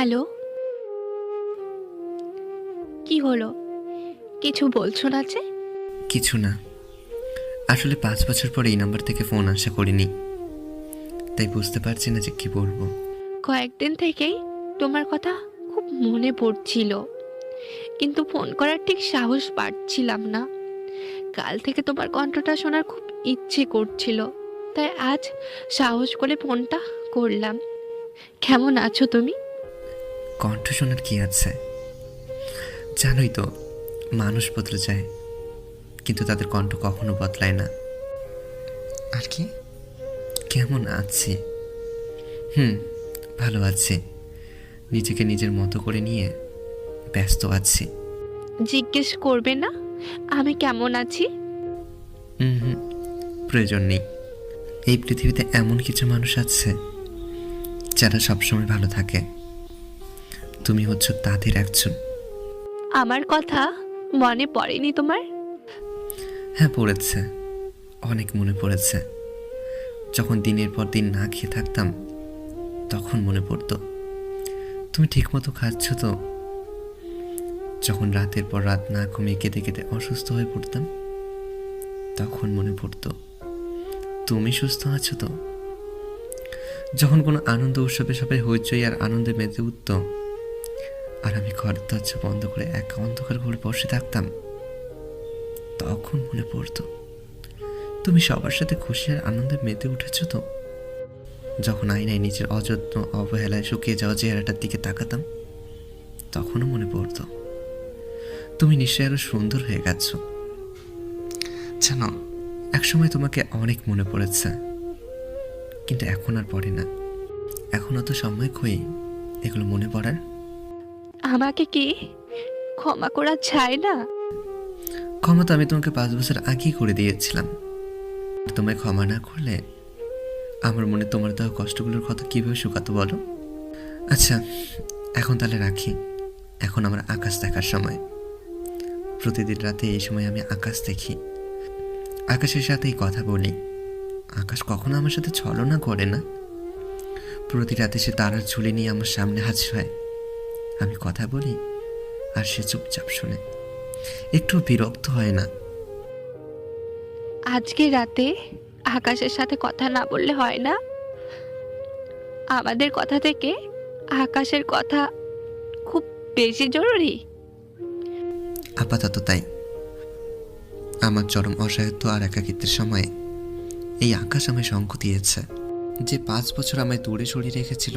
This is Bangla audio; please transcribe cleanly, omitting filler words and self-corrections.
হ্যালো, কি হলো? কিছু বলছো না যে? কিছু না। আসলে 5 বছর পরে এই নাম্বার থেকে ফোন আশা করিনি, তাই বুঝতে পারছি না যে কি বলবো। কয়েকদিন থেকেই তোমার কথা খুব মনে পড়ছিল, কিন্তু ফোন করার ঠিক সাহস পাচ্ছিলাম না। কাল থেকে তোমার কণ্ঠটা শোনার খুব ইচ্ছে করছিল, তাই আজ সাহস করে ফোনটা করলাম। কেমন আছো তুমি? কণ্ঠ শোনার কি আছে, জানোই তো, মানুষ বদলে যায় কিন্তু তাদের কণ্ঠ কখনো বদলায় না। আর কি, কেমন আছি? হুম, ভালো আছি। নিজেকে নিজের মতো করে নিয়ে ব্যস্ত আছি। জিজ্ঞেস করবে না আমি কেমন আছি? হুম, প্রয়োজন নেই। এই পৃথিবীতে এমন কিছু মানুষ আছে যারা সবসময় ভালো থাকে। তুমি হচ্ছ তাদের একজন। আমার কথা মনে পড়েনি তোমার? হ্যাঁ, পড়েছে, অনেক মনে পড়েছে। যখন দিনের পর দিন না খেয়ে থাকতাম তখন মনে পড়তো। তুমি ঠিকমতো খাচ্ছ তো? যখন রাতের পর রাত না ঘুমিয়ে কেঁদে কেঁদে অসুস্থ হয়ে পড়তাম তখন মনে পড়তো তুমি সুস্থ আছো তো? যখন কোনো আনন্দ উৎসবে সবাই হইচই আর আনন্দে মেতে উঠত আর আমি ঘরের দরজা বন্ধ করে একা অন্ধকার ঘরে বসে থাকতাম তখন মনে পড়তো তুমি সবার সাথে খুশি আর আনন্দে মেতে উঠেছো তো? যখন আয়নায় নিজের অযত্ন অবহেলায় শুকিয়ে যাওয়া চেহারাটার দিকে তাকাতাম তখনও মনে পড়তো তুমি নিশ্চয়ই আরো সুন্দর হয়ে গেছো। জানো, একসময় তোমাকে অনেক মনে পড়েছে, কিন্তু এখন আর পড়ে না। এখন অত সময় কই এগুলো মনে পড়ার। আমাকে কি ক্ষমা করা যায় না? ক্ষমা তো আমি তোমাকে 5 বছর আগেই করে দিয়েছিলাম। তোমায় ক্ষমা না করলে আমার মনে তোমার দেওয়া কষ্টগুলোর কথা কিভাবে শুকাতো বলো? আচ্ছা, এখন তাহলে রাখি। এখন আমার আকাশ দেখার সময়। প্রতিদিন রাতে এই সময় আমি আকাশ দেখি, আকাশের সাথেই কথা বলি। আকাশ কখনো আমার সাথে ছলনা করে না। প্রতি রাতে সে তারার ঝুলি নিয়ে আমার সামনে হাজির হয়। আমি কথা বলি আর সে চুপচাপ শোনে, একটু বিরক্ত হয় না। আজকে রাতে আকাশের সাথে কথা না বললে হয় না? আমাদের কথা থেকে আকাশের কথা খুব বেশি জরুরি। আপাতত তাই। আমার চরম অসহায়ত্ব আর একাকিত্বের সময়ে এই আকাশ আমায় শঙ্খ দিয়েছে। যে 5 বছর আমায় দূরে সরিয়ে রেখেছিল